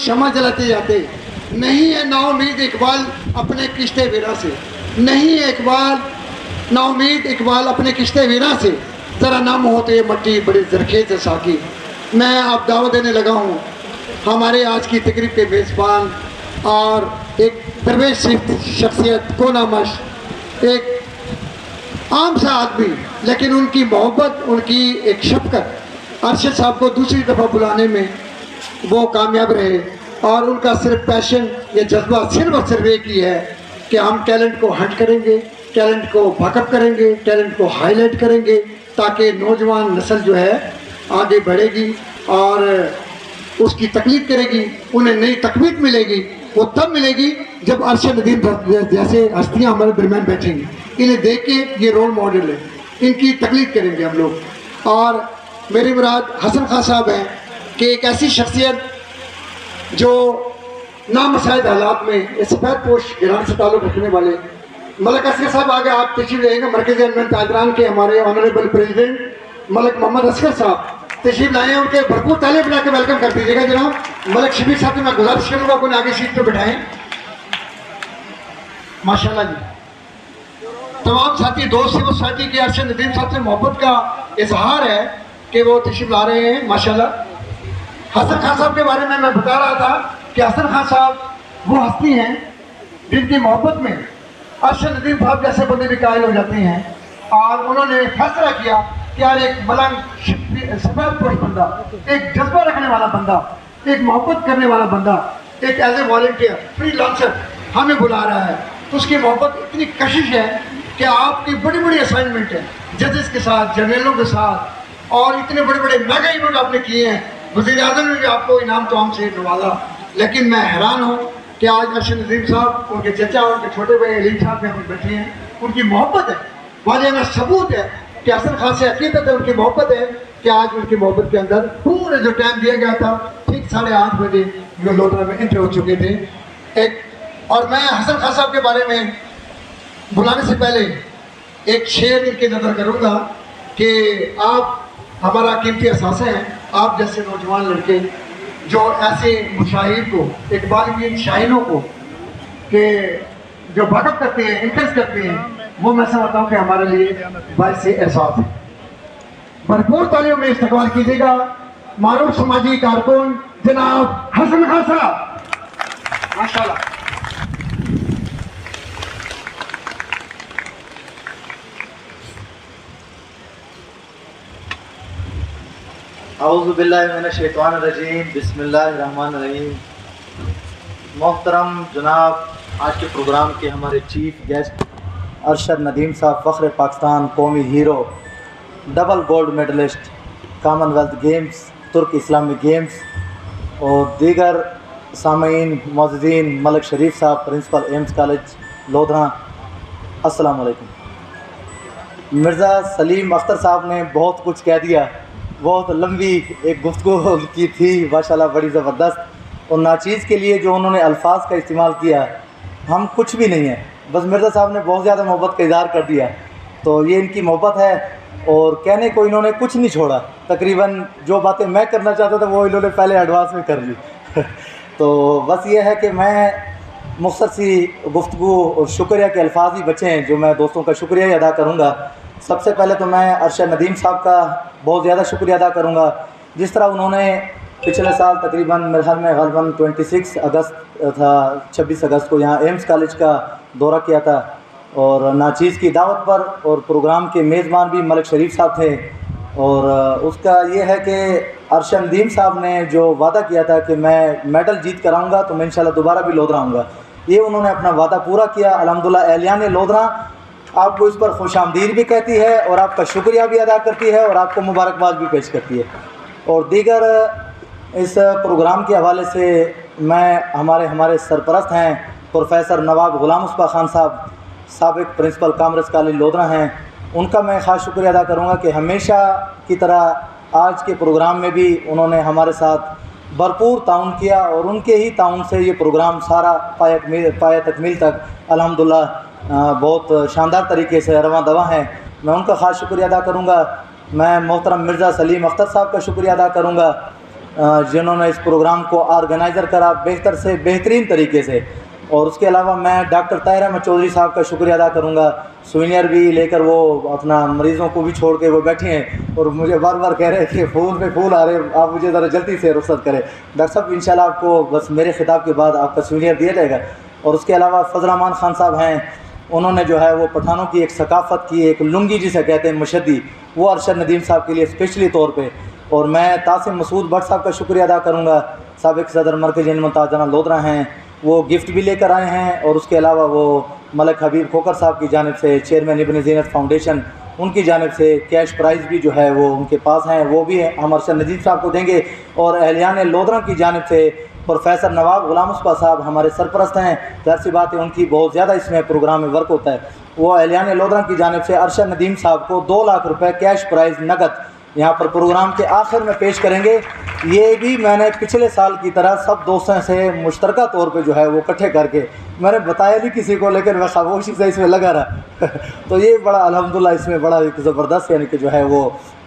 शमा जलाते जाते। नहीं है नाउमीद इकबाल अपने किश्ते वीरा से, नहीं है इकबाल नाउमीद इकबाल अपने किश्ते वीरा से, ज़रा नाम होते ये मट्टी बड़ी जरखेज साकी। मैं आप दावत देने लगा हूँ हमारे आज की तकरीब के मेज़बान और एक दरवेश शख्सियत को नामश, एक आम सा आदमी, लेकिन उनकी मोहब्बत, उनकी एक शफकत अरशद साहब को दूसरी दफ़ा बुलाने में वो कामयाब रहे। और उनका सिर्फ पैशन या जज्बा सिर्फ और सिर्फ एक ही है कि हम टैलेंट को हंट करेंगे, टैलेंट को बैकअप करेंगे, टैलेंट को हाईलाइट करेंगे, ताकि नौजवान नस्ल जो है आगे बढ़ेगी और उसकी तकलीफ करेगी, उन्हें नई तकवीत मिलेगी। वो तब मिलेगी जब अरशद नदीम जैसे हस्तियाँ हमारे दरमियान बैठेंगी। इन्हें देख के ये रोल मॉडल है, इनकी तकलीफ करेंगे हम लोग। और मेरी मुराद हसन खान साहब हैं कि एक ऐसी शख्सियत जो नामसाइद हालात में सफ़ेद पोश ईरान से ताल्लुक़ रखने वाले मलिक असगर साहब आगे आप तशरीफ लाएंगे। मरकज़ी अनवन ताजरान के हमारे ऑनरेबल प्रेसिडेंट मलिक मोहम्मद असगर साहब तशरीफ लाए हैं, उनके भरपूर तालियां बना के वेलकम कर दीजिएगा जनाब। मलिक शबीर साहब से मैं गुजारिश करूँगा कोई आगे सीट पर बैठाएं। माशाल्लाह जी, तमाम साथी दोस्त सिविल सोसाइटी के अरशद नदीम साहब से मोहब्बत का इजहार है कि वो तशरीफ ला रहे हैं। माशाल्लाह हसन खान साहब के बारे में मैं बता रहा था कि हसन खान साहब वो हस्ती हैं जिनकी मोहब्बत में अरशद नदीम साहब जैसे बंदे भी कायल हो जाते हैं। और उन्होंने फैसला किया कि यार एक मलंग सफेद पोश बंदा, एक जज्बा रखने वाला बंदा, एक मोहब्बत करने वाला बंदा, एक as a volunteer freelancer हमें बुला रहा है। तो उसकी मोहब्बत इतनी कशिश है कि आपकी बड़ी बड़ी असाइनमेंट है जजेस के साथ, जर्नलों के साथ, और इतने बड़े बड़े मेगा इवेंट आपने किए हैं। वज़ीर आज़म ने भी आपको इनाम तो हमसे नवाजा। लेकिन मैं हैरान हूँ कि आज अरशद नदीम साहब, उनके चचा, उनके छोटे भाई अलीम साहब यहाँ पर बैठे हैं। उनकी मोहब्बत है, वालियाना सबूत है कि हसन खान से अकीदत है, उनकी मोहब्बत है कि आज उनकी मोहब्बत के अंदर पूरे जो टाइम दिया गया था ठीक 8:30 बजे जो लोधरा में एंटर हो चुके थे। और मैं हसन खान साहब के बारे में बुलाने से पहले एक शेर इनकी नज़र करूँगा कि आप हमारा कीमती असासा हैं। आप जैसे नौजवान लड़के जो ऐसे मुशाहिर को, इकबाल शाहिरों को के जो बैकअप करते हैं, इंकरेज करते हैं, वो मैं समझता हूँ कि हमारे लिए बाइस से एहसास है। भरपूर तालियों में इस्तकबाल कीजिएगा मारूफ समाजी कारकुन जनाब हसन खान साहब। माशाल्लाह। औज़ु बिल्लाहि मिनश शैतानिर रजीम, बिस्मिल्लाहिर रहमानिर रहीम। मोहतरम जनाब, आज के प्रोग्राम के हमारे चीफ गेस्ट अरशद नदीम साहब, फ़ख्र पाकिस्तान, कौमी hero, double gold medalist, Commonwealth Games, तुर्क इस्लामिक गेम्स और दीगर सामीन, मौजूदीन, मलिक शरीफ साहब, प्रिंसिपल एम्स कॉलेज लोधरा, अस्सलाम वालेकुम। मिर्ज़ा सलीम अख्तर साहब ने बहुत कुछ कह दिया, बहुत लंबी एक गुफ्तगू की थी माशाल्लाह, बड़ी ज़बरदस्त। और नाचीज़ के लिए जो उन्होंने अल्फाज का इस्तेमाल किया, हम कुछ भी नहीं हैं, बस मिर्ज़ा साहब ने बहुत ज़्यादा मोहब्बत का इज़हार कर दिया। तो ये इनकी मोहब्बत है और कहने को इन्होंने कुछ नहीं छोड़ा। तकरीबन जो बातें मैं करना चाहता था वो इन्होंने पहले एडवांस में कर ली। तो बस ये है कि मैं मुख्तसर सी गुफ्तगू और शुक्रिया के अल्फाज ही बचे हैं जो मैं दोस्तों का शुक्रिया ही अदा करूँगा। सबसे पहले तो मैं अरशद नदीम साहब का बहुत ज़्यादा शुक्रिया अदा करूँगा। जिस तरह उन्होंने पिछले साल तकरीबन मेरे ख्याल में ग़ालिबन 26 अगस्त था, 26 अगस्त को यहाँ एम्स कॉलेज का दौरा किया था और नाचीज़ की दावत पर, और प्रोग्राम के मेज़बान भी मलिक शरीफ साहब थे। और उसका ये है कि अरशद नदीम साहब ने जो वादा किया था कि मैं मेडल जीत कर आऊँगा तो मैं इंशाल्लाह दोबारा भी लोधरा आऊँगा, ये उन्होंने अपना वादा पूरा किया। अल्हम्दुलिल्लाह एहलियान लोधरा आपको इस पर खुशामदीद भी कहती है और आपका शुक्रिया भी अदा करती है और आपको मुबारकबाद भी पेश करती है। और दीगर इस प्रोग्राम के हवाले से मैं हमारे सरपरस्त हैं प्रोफेसर नवाब ग़ुलाम मुस्तफ़ा खान साहब, साबिक़ प्रिंसिपल कॉमर्स कॉलेज लोधरा हैं, उनका मैं ख़ास शुक्रिया अदा करूँगा कि हमेशा की तरह आज के प्रोग्राम में भी उन्होंने हमारे साथ भरपूर ताउन किया और उनके ही ताउन से ये प्रोग्राम सारा पाया तकमील तक अल्हम्दुलिल्लाह बहुत शानदार तरीके से रवां दवा हैं। मैं उनका ख़ास शुक्रिया अदा करूँगा। मैं मोहतरम मिर्ज़ा सलीम अख्तर साहब का शुक्रिया अदा करूँगा जिन्होंने इस प्रोग्राम को ऑर्गेनाइज़र करा बेहतर से बेहतरीन तरीके से। और उसके अलावा मैं डॉक्टर ताहिर अहमद चौधरी साहब का शुक्रिया अदा करूँगा। सूवेनियर भी लेकर वो अपना मरीज़ों को भी छोड़ के वो बैठे हैं और मुझे बार बार कह रहे हैं कि फ़ोन पे फूल आ रहे हैं, आप मुझे ज़रा जल्दी से रुख़्सत करें। डॉक्टर साहब इंशाल्लाह आपको बस मेरे ख़िताब के बाद आपका सूवेनियर दिया जाएगा। और उसके अलावा फजल रहमान खान साहब हैं, उन्होंने जो है वो पठानों की एक सकाफ़त की एक लुंगी जिसे कहते हैं मशद्दी, वो अरशद नदीम साहब के लिए स्पेशली तौर पे। और मैं तासिम मसूद भट्ट साहब का शुक्रिया अदा करूँगा, साबिक़ सदर मरकज़ इल्म ताजना लोधरा हैं, वो गिफ्ट भी लेकर आए हैं। और उसके अलावा वो मलिक हबीब खोकर साहब की जानिब से चेयरमैन इब्न ज़ीनत फाउंडेशन, उनकी जानिब से कैश प्राइज़ भी जो है वो उनके पास हैं, वो भी हम अरशद नदीम साहब को देंगे। और अहलियान लोधरा की जानिब से प्रोफेसर नवाब गुलाम मुस्तफ़ा साहब हमारे सरपरस्त हैं, ज़ाहिर सी बात है उनकी बहुत ज़्यादा इसमें प्रोग्राम में वर्क होता है। वो अहलियान लोधरा की जानिब से अरशद नदीम साहब को 2 लाख रुपए कैश प्राइज़ नकद यहाँ पर प्रोग्राम के आखिर में पेश करेंगे। ये भी मैंने पिछले साल की तरह सब दोस्तों से मुश्तरका तौर पे जो है वो इकट्ठे करके, मैंने बताया नहीं किसी को, लेकिन मैं खामोशी से इसमें लगा रहा तो ये बड़ा अल्हम्दुलिल्लाह इसमें बड़ा एक ज़बरदस्त यानी कि जो है वो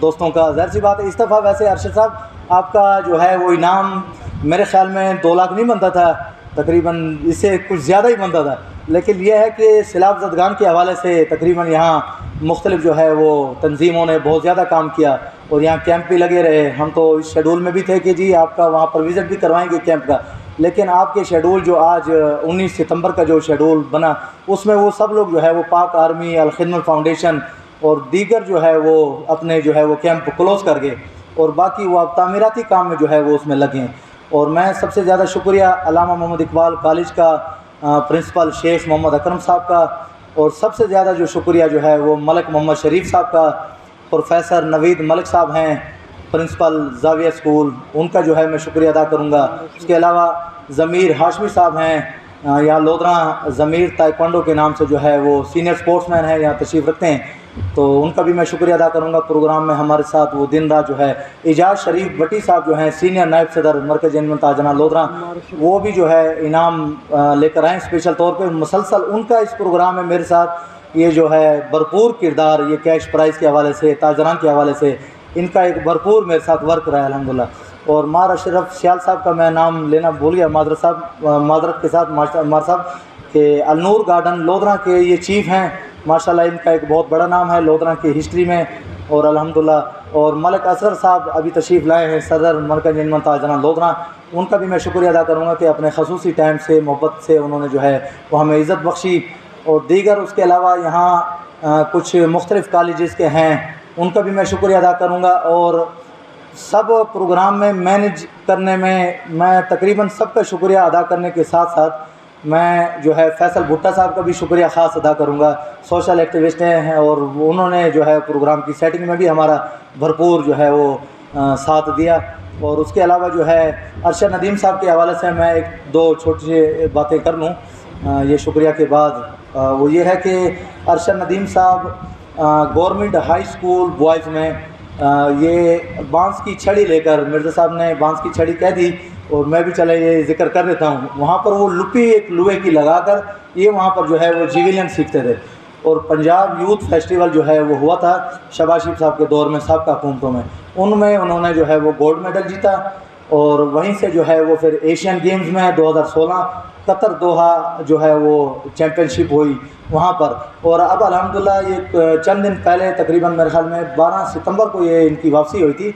दोस्तों का, ज़ाहिर सी बात है। इस दफ़ा वैसे अरशद साहब आपका जो है वो इनाम मेरे ख्याल में 2 लाख नहीं बनता था, तकरीबन इससे कुछ ज़्यादा ही बनता था। लेकिन यह है कि सैलाब ज़दगान के हवाले से तकरीबन यहाँ मुख्तलिफ जो है वो तंजीमों ने बहुत ज़्यादा काम किया और यहाँ कैंप भी लगे रहे। हम तो इस शेड्यूल में भी थे कि जी आपका वहाँ पर विज़िट भी करवाएंगे कैंप का, लेकिन आपके शेड्यूल जो आज 19 सितंबर का जो शेड्यूल बना उसमें वो सब लोग जो है वो पाक आर्मी, अल खिदमत फाउंडेशन और दीगर जो है वो अपने जो है वो कैंप क्लोज़ कर गए और बाकी वो अब तामीराती काम में जो है वो उसमें लगे हैं। और मैं सबसे ज़्यादा शुक्रिया अल्लामा मोहम्मद इकबाल कॉलेज का प्रिंसिपल शेख मोहम्मद अकरम साहब का, और सबसे ज़्यादा जो शुक्रिया जो है वो मलिक मोहम्मद शरीफ साहब का, प्रोफेसर नवीद मलिक साहब हैं प्रिंसिपल जाविया स्कूल, उनका जो है मैं शुक्रिया अदा करूँगा। उसके अलावा ज़मीर हाशमी साहब हैं, यहाँ लोधरा ज़मीर ताइक्वांडो के नाम से जो है वो सीनियर स्पोर्ट्समैन है, यहाँ तशरीफ़ रखते हैं, तो उनका भी मैं शुक्रिया अदा करूँगा। प्रोग्राम में हमारे साथ वो दिन रात जो है एजाज शरीफ भट्टी साहब जो हैं सीनियर नायब सदर मरकज़ इल्म ताजना लोधरा, वो भी जो है इनाम लेकर आए स्पेशल तौर पे। मुसलसल उनका इस प्रोग्राम में मेरे साथ ये जो है भरपूर किरदार, ये कैश प्राइज़ के हवाले से, ताजरान के हवाले से इनका एक भरपूर मेरे साथ वर्क रहा है अल्हम्दुलिल्लाह। और मार अशरफ सियाल साहब का मैं नाम लेना भूल गया, मादरत के साथ मार साहब के अलनूर गार्डन लोधरा के ये चीफ़ हैं, माशाल्लाह इनका एक बहुत बड़ा नाम है लोधरा की हिस्ट्री में और अल्हम्दुलिल्लाह। और मलिक असगर साहब अभी तशरीफ़ लाए हैं सदर मरकज़ इल्म ताजना लोधरा, उनका भी मैं शुक्रिया अदा करूँगा कि अपने खसूसी टाइम से मोहब्बत से उन्होंने जो है वो हमें इज़्ज़त बख्शी। और दीगर उसके अलावा यहाँ कुछ मुख्तलिफ़ कॉलेजेस के हैं, उनका भी मैं शुक्रिया अदा करूँगा। और सब प्रोग्राम में मैनेज करने में मैं तकरीबन सबका शुक्रिया अदा करने के साथ साथ मैं जो है फैसल भुट्टा साहब का भी शुक्रिया ख़ास अदा करूँगा। सोशल एक्टिविस्ट हैं और उन्होंने जो है प्रोग्राम की सेटिंग में भी हमारा भरपूर जो है वो साथ दिया। और उसके अलावा जो है अरशद नदीम साहब के हवाले से मैं 1-2 छोटी बातें कर लूँ ये शुक्रिया के बाद। वो ये है कि अरशद नदीम साहब गवर्नमेंट हाई स्कूल बॉयज़ में ये बांस की छड़ी लेकर, मिर्ज़ा साहब ने बांस की छड़ी कह दी और मैं भी चले ये जिक्र कर देता हूँ, वहाँ पर वो लुपी एक लोहे की लगाकर ये वहाँ पर जो है वो जिविलियन सीखते थे। और पंजाब यूथ फेस्टिवल जो है वो हुआ था शहबाज शरीफ साहब के दौर में, साहब का हुकूमतों में, उनमें उन्होंने जो है वो गोल्ड मेडल जीता। और वहीं से जो है वो फिर एशियन गेम्स में 2016 कतर दोहा जो है वो चैम्पियनशिप हुई वहाँ पर। और अब अल्हम्दुलिल्लाह ये चंद दिन पहले तकरीबन मेरे ख्याल में 12 सितंबर को ये इनकी वापसी हुई थी।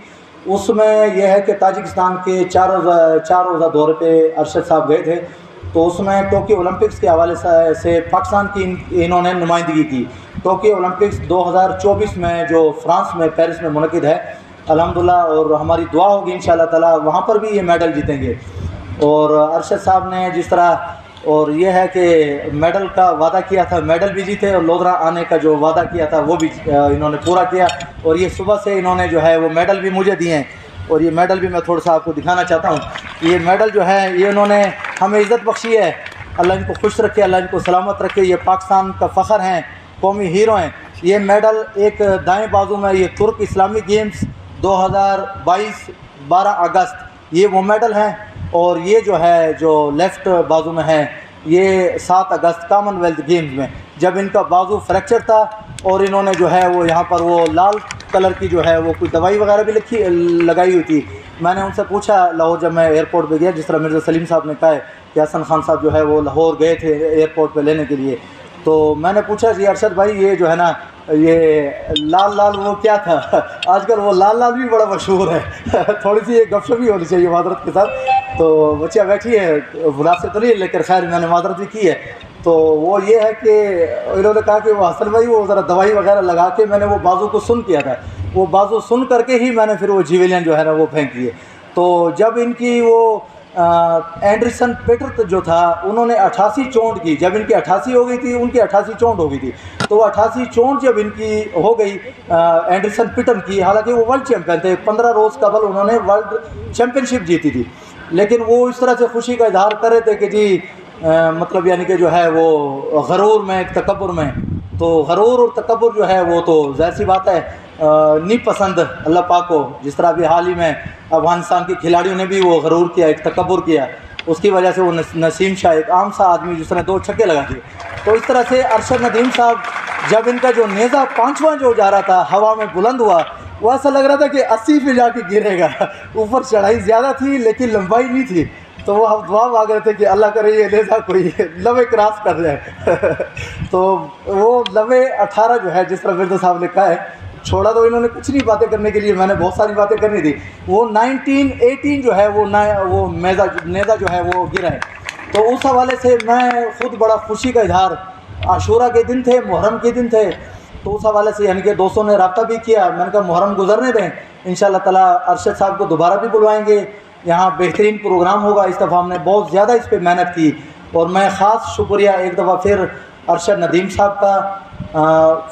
उसमें यह है कि ताजिकिस्तान के 4 रोज़ा दौरे पे अरशद साहब गए थे, तो उसमें टोक्यो ओलंपिक्स के हवाले से पाकिस्तान की इन्होंने नुमाइंदगी की। टोक्यो ओलंपिक्स 2024 में जो फ्रांस में पेरिस में मुनक़िद है अल्हम्दुलिल्लाह, और हमारी दुआ होगी इंशाअल्लाह ताला वहाँ पर भी ये मेडल जीतेंगे। और अरशद साहब ने जिस तरह, और ये है कि मेडल का वादा किया था, मेडल भी जीते, और लोधरा आने का जो वादा किया था वो भी इन्होंने पूरा किया। और ये सुबह से इन्होंने जो है वो मेडल भी मुझे दिए हैं, और ये मेडल भी मैं थोड़ा सा आपको दिखाना चाहता हूँ। ये मेडल जो है ये इन्होंने हमें इज़्ज़त बख्शी है, अल्लाह इनको खुश रखे, अल्लाह इनको सलामत रखे। ये पाकिस्तान का फ़ख्र हैं, कौमी हीरो हैं। ये मेडल एक दाएँ बाजू में ये तुर्क इस्लामिक गेम्स 2022 12 अगस्त ये वो मेडल हैं, और ये जो है जो लेफ़्ट बाजू में है ये 7 अगस्त कॉमनवेल्थ गेम्स में जब इनका बाजू फ्रैक्चर था और इन्होंने जो है वो यहाँ पर वो लाल कलर की जो है वो कोई दवाई वगैरह भी लगाई हुई थी, मैंने उनसे पूछा लाहौर जब मैं एयरपोर्ट पे गया, जिस तरह मिर्ज़ा सलीम साहब ने कहा है कि हसन खान साहब जो है वो लाहौर गए थे एयरपोर्ट पे लेने के लिए, तो मैंने पूछा जी अरशद भाई ये जो है ना ये लाल लाल वो क्या था? आजकल वो लाल लाल भी बड़ा मशहूर है। थोड़ी सी एक गपशप भी होनी चाहिए मादरत के साथ। तो बच्चियाँ बैठी है, मुनासिब तो नहीं, लेकिन खैर मैंने मादरत भी की है। तो वो ये है कि इन्होंने कहा कि वो हसन भाई वो ज़रा दवाई वगैरह लगा के मैंने वो बाजू को सुन किया था, वो बाजू सुन करके ही मैंने फिर वो जिवेलियन जो है ना वो फेंक दिए। तो जब इनकी वो एंडरसन पेटर जो था उन्होंने 88 चोट की, जब इनकी 88 हो गई थी उनकी 88 चोट हो गई थी। तो 88 चोट जब इनकी हो गई एंडरसन पिटन की, हालांकि वो वर्ल्ड चैम्पियन थे, 15 रोज़ कबल उन्होंने वर्ल्ड चैम्पियनशिप जीती थी, लेकिन वो इस तरह से खुशी का इजहार कर रहे थे कि जी मतलब यानी कि जो है वो गरूर में एक तकब्बुर में, तो गरूर और तकब्बुर जो है वो तो ज़ाहिर सी बात है नहीं पसंद अल्लाह पाक को। जिस तरह अभी हाल ही में अफगानिस्तान के खिलाड़ियों ने भी वो गरूर किया, एक तकब्बुर किया, उसकी वजह से वो नसीम शाह एक आम सा आदमी जिसने 2 छक्के लगा दिए। तो इस तरह से अरशद नदीम साहब जब इनका जो नेज़ा 5वां जो जा रहा था हवा में बुलंद हुआ, वो ऐसा लग रहा था कि 80 पे जाके गिरेगा। ऊपर चढ़ाई ज़्यादा थी लेकिन लंबाई नहीं थी। तो वो हम दुआ मांग रहे थे कि अल्लाह करे ये नेज़ा कोई लवे क्रॉस कर जाए। तो वो लवे 18 जो है जिस तरह मिर्ज़ा साहब ने कहा है, छोड़ा तो इन्होंने कुछ नहीं बातें करने के लिए, मैंने बहुत सारी बातें करनी थी। वो 1918 जो है वो नेज़ा जो है वो गिरा है। तो उस हवाले से मैं ख़ुद बड़ा खुशी का इजहार, आशूरा के दिन थे, मुहर्रम के दिन थे, तो उस हवाले से यानी कि दोस्तों ने रब्ता भी किया। मैंने कहा मुहर्रम गुजरने दें, इंशाअल्लाह ताला अरशद साहब को दोबारा भी बुलवाएंगे, यहाँ बेहतरीन प्रोग्राम होगा। इस दफ़ा हमने बहुत ज़्यादा इस पर मेहनत की और मैं ख़ास शुक्रिया एक दफ़ा फिर अरशद नदीम साहब का,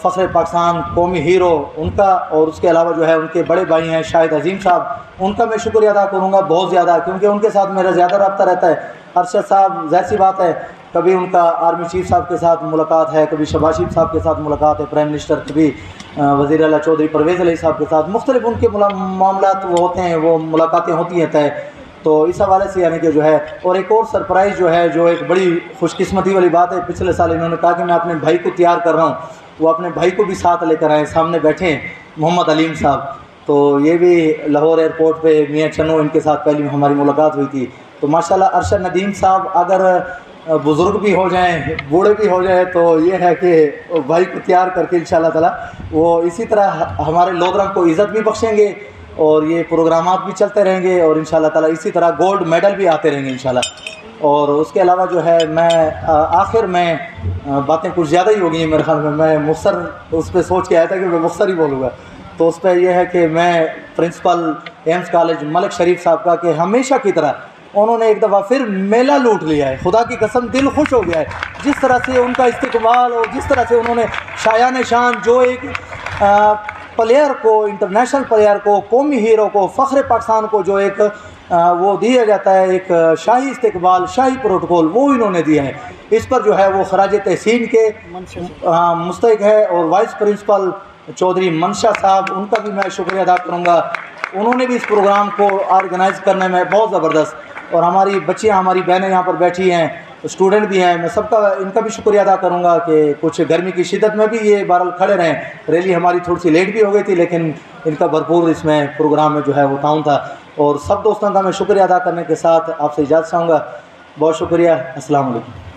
फ़ख्र पाकिस्तान कौमी हीरो उनका, और उसके अलावा जो है उनके बड़े भाई हैं शाहिद अजीम साहब, उनका मैं शुक्रिया अदा करूँगा बहुत ज़्यादा, क्योंकि उनके साथ मेरा ज़्यादा रब्ता रहता है। अरशद साहब ज़ाहिर सी बात है कभी उनका आर्मी चीफ साहब के साथ मुलाकात है, कभी शहबाज शरीफ साहब के साथ मुलाकात है, प्राइम मिनिस्टर, कभी वज़ीर आला चौधरी परवेज़ अली साहब के साथ मुख्तलिफ उनके मामलात वो होते हैं, वो मुलाकातें होती हैं तय। तो इस हवाले से यानी कि जो है, और एक और सरप्राइज़ जो है, जो एक बड़ी खुशकिस्मती वाली बात है, पिछले साल इन्होंने कहा कि मैं अपने भाई को तैयार कर रहा हूँ, वो अपने भाई को भी साथ लेकर आए, सामने बैठे हैं मोहम्मद अलीम साहब। तो ये भी लाहौर एयरपोर्ट पे मियाँ चन्नू इनके साथ पहली हमारी मुलाकात हुई थी। तो माशाल्लाह अरशद नदीम साहब अगर बुज़ुर्ग भी हो जाएं, बूढ़े भी हो जाएं, तो ये है कि भाई को तैयार करके इंशाअल्लाह ताला वो इसी तरह हमारे लोधरम को इज़्ज़त भी बख्शेंगे और ये प्रोग्रामात भी चलते रहेंगे और इंशाअल्लाह ताला इसी तरह गोल्ड मेडल भी आते रहेंगे इंशाअल्लाह। और उसके अलावा जो है मैं आखिर में बातें कुछ ज़्यादा ही हो गई मेरे ख्याल में, मैं मुख्तर उस पर सोच के आया था कि मैं मुख्तर ही बोलूँगा। तो उस पर यह है कि मैं प्रिंसिपल एम्स कॉलेज मलिक शरीफ साहब का कि हमेशा की तरह उन्होंने एक दफ़ा फिर मेला लूट लिया है, खुदा की कसम दिल खुश हो गया है जिस तरह से उनका इस्तेमाल और जिस तरह से उन्होंने शायान शान जो एक प्लेयर को, इंटरनेशनल प्लेयर को, कौमी हीरो को, फ़ख्र पाकिस्तान को जो एक वो दिया जाता है, एक शाही इस्तेकबाल, शाही प्रोटोकॉल, वो इन्होंने दिया है। इस पर जो है वो खराज तहसीन के मुस्तहिक है। और वाइस प्रिंसिपल चौधरी मंशा साहब, उनका भी मैं शुक्रिया अदा करूँगा, उन्होंने भी इस प्रोग्राम को ऑर्गेनाइज़ करने में बहुत ज़बरदस्त, और हमारी बच्चियाँ, हमारी बहनें यहाँ पर बैठी हैं, स्टूडेंट भी हैं, मैं सबका इनका भी शुक्रिया अदा करूँगा कि कुछ गर्मी की शिद्दत में भी ये बहरहाल खड़े रहें। रैली हमारी थोड़ी सी लेट भी हो गई थी, लेकिन इनका भरपूर इसमें प्रोग्राम में जो है वो ताउन था। और सब दोस्तों का मैं शुक्रिया अदा करने के साथ आपसे इजाज़त चाहूँगा। बहुत शुक्रिया। अस्सलाम वालेकुम।